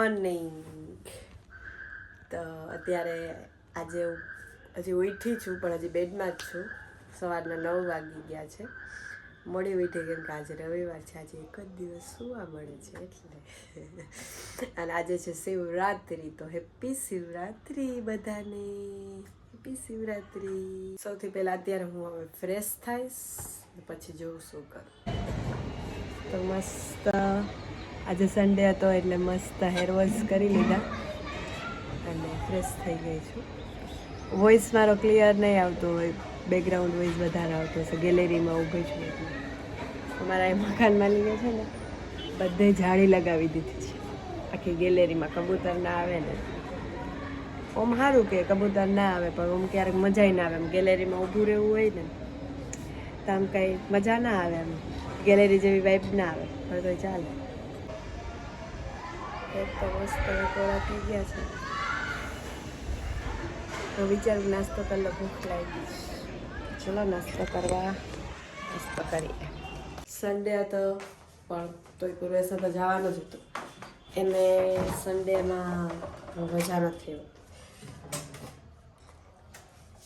Morning. તો અત્યારે આજે હજી ઉઠી છું પણ હજી બેડમાં જ છું. સવારના 9 વાગી ગયા છે. મોડી ઉઠી કેમ કે આજે રવિવાર છે, આજે એક જ દિવસ સુવા મળે છે એટલે. અને આજે છે શિવરાત્રી, તો હેપી શિવરાત્રી બધાને, હેપી શિવરાત્રી. સૌથી પહેલાં અત્યારે હું હવે ફ્રેશ થઈશ, પછી જોઉં શું કરું. તો મસ્ત આજે સન્ડે હતો એટલે મસ્ત હેર વોશ કરી લીધા અને ફ્રેશ થઈ ગઈ છું. વોઇસ મારો ક્લિયર નહીં આવતો હોય, બેકગ્રાઉન્ડ વોઇસ વધારે આવતો હશે. ગેલેરીમાં ઊભી છું એટલે. અમારા એ મકાન માલિકે છે ને બધે જાળી લગાવી દીધી છે આખી ગેલેરીમાં. કબૂતર ના આવે ને ઓમ સારું કે કબૂતર ના આવે, પણ ઓમ ક્યારેક મજા ના આવે. એમ ગેલેરીમાં ઊભું રહેવું હોય ને તો આમ કંઈ મજા ના આવે, એમ ગેલેરી જેવી વાઇબ ના આવે, પણ તો ચાલે. એક તો મસ્ત કોરા થઈ ગયા છે, તો વિચારું નાસ્તો કરી લો, ભૂખ લાગી. ચલો નાસ્તો કરવા, નાસ્તો કરીએ. સન્ડે હતો પણ તોય પૂર્વેશ તો જવાનું જ હતું. એને સન્ડેમાં રજા નથી હોતી,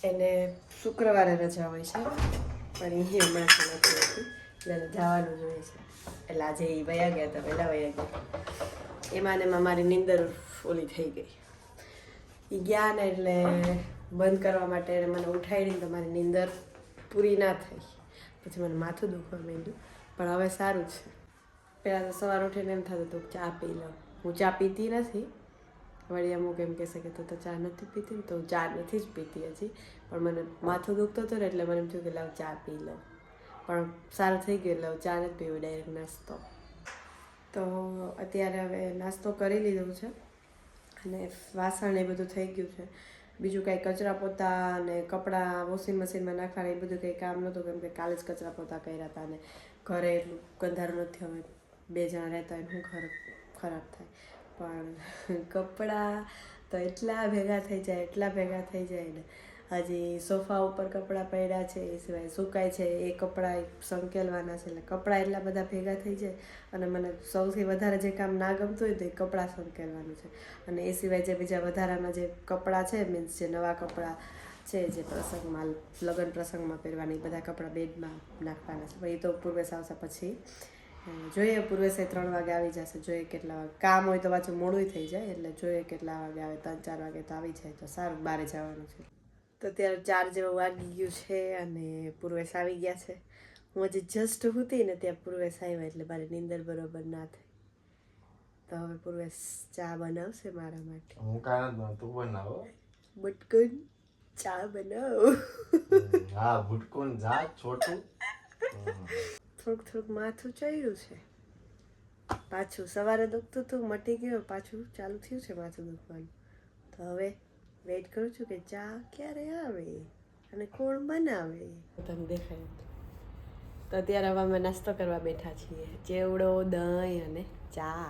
એને શુક્રવારે રજા હોય છે, પણ એ હમણાંથી નથી હોતી એટલે જવાનું જ હોય છે. એટલે આજે એ વયા ગયા હતા, પહેલાં વયા ગયા. એમાં ને મારી નીંદર ઓલી થઈ ગઈ. એ ગયા ને એટલે બંધ કરવા માટે મને ઉઠાડીને તો મારી નીંદર પૂરી ના થઈ. પછી મને માથું દુખવા માંડ્યું, પણ હવે સારું છે. પહેલાં તો સવાર ઉઠીને એમ થતું હતું ચા પી લઉં. હું ચા પીતી નથી, વળી અમુક એમ કહેશે કે તું તો ચા નથી પીતી ને, તો હું ચા નથી જ પીતી હજી. પણ મને માથું દુખતું હતું ને એટલે મને એમ થયું કે લાવ ચા પી લઉં. પણ સારું થઈ ગયું એટલે ચા નથી પીવું, ડાયરેક્ટ નાસ્તો. તો અત્યારે હવે નાસ્તો કરી લીધો છે અને વાસણ એ બધું થઈ ગયું છે. બીજું કાંઈ કચરા પોતા અને કપડાં વોશિંગ મશીનમાં નાખવાના એ બધું કંઈ કામ નહોતું, કેમ કે કાલે જ કચરા પોતા કર્યા હતા. અને ઘરે એટલું ગંધારું નથી, હવે 2 જણા રહેતા હોય શું ખરાબ થાય. પણ કપડાં તો એટલા ભેગા થઈ જાય ને. હજી સોફા ઉપર કપડાં પડ્યા છે, એ સિવાય સુકાય છે એ કપડાં સંકેલવાના છે. એટલે કપડાં એટલા બધા ભેગા થઈ જાય. અને મને સૌથી વધારે જે કામ ના ગમતું હોય તો એ કપડાં સંકેલવાનું છે. અને એ સિવાય જે બીજા વધારાના જે કપડાં છે, મીન્સ જે નવા કપડાં છે, જે પ્રસંગમાં લગ્ન પ્રસંગમાં પહેરવાના, એ બધા કપડાં બેડમાં નાખવાના છે. પણ એ તો પૂર્વેશ આવશે પછી જોઈએ. પૂર્વેશ 3 વાગે આવી જશે, જોઈએ કેટલા વાગે. કામ હોય તો પાછું મોડું થઈ જાય, એટલે જોઈએ કેટલા વાગે આવે. 3-4 વાગે તો આવી જાય તો સારું, બહાર જવાનું છે. તો અત્યારે 4 જેવું વાગી ગયું છે અને પૂર્વેશ આવી ગયા છે. હું હજી જસ્ટ હતી ને ત્યાં પૂર્વેશ આવ્યા, એટલે મારી નીંદર બરોબર ના થઈ. તો હવે પૂર્વેશ ચા બનાવશે મારા માટે. હું કાંઈ નથી બનાવતો, તું બનાવો. બટકુન ચા બનાવ. હા બટકુન જા છોટું. થોડુંક માથું ચડ્યું છે પાછું. સવારે દુખતું હતું, મટી ગયું, પાછું ચાલુ થયું છે માથું દુખવાનું. તો હવે વેઇટ કરું છું કે ચા ક્યારે આવે અને કોણ બનાવે. તમને દેખાય તો અત્યારે હવે અમે નાસ્તો કરવા બેઠા છીએ. ચેવડો, દહીં અને ચા.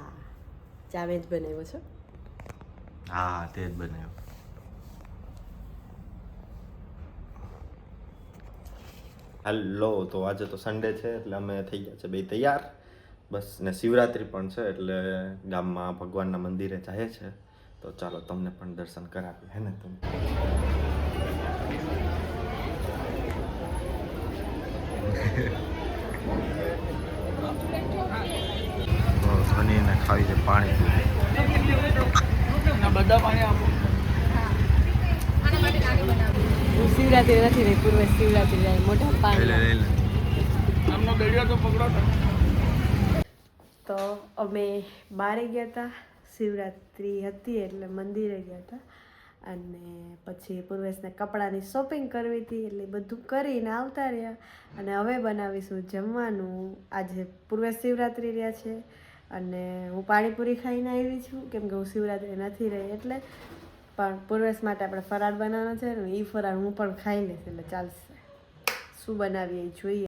ચા જ બનાવ્યો છો? હા તે જ બનાવ્યો. હેલો, તો આજે તો સન્ડે છે એટલે અમે થઈ ગયા છે 2 તૈયાર. બસ ને શિવરાત્રી પણ છે એટલે ગામમાં ભગવાનના મંદિરે જાય છે. તો ચાલો તમને પણ દર્શન કરાવીએ, હે ને તમે? ધનીને ખાવી છે પાણી. બધા પાણી આપો. હું શિવરાત્રી નથી રહી, પૂર્વે શિવરાત્રી જાય મોટા પાણી. આમનો દરિયો તો પકડો. તો અમે બહાર ગયા હતા, શિવરાત્રી હતી એટલે મંદિરે ગયા હતા. અને પછી પૂર્વેશને કપડાની શોપિંગ કરવી હતી, એટલે બધું કરીને આવતા રહ્યા. અને હવે બનાવીશું જમવાનું. આજે પૂર્વેશ શિવરાત્રી રહ્યા છે અને હું પાણીપુરી ખાઈને આવી છું, કેમ કે હું શિવરાત્રી નથી રહી એટલે. પણ પૂર્વેશ માટે આપણે ફરાળ બનાવવાનો છે ને, એ ફરાળ હું પણ ખાઈ લઈશ એટલે ચાલશે. શું બનાવીએ એ જોઈએ.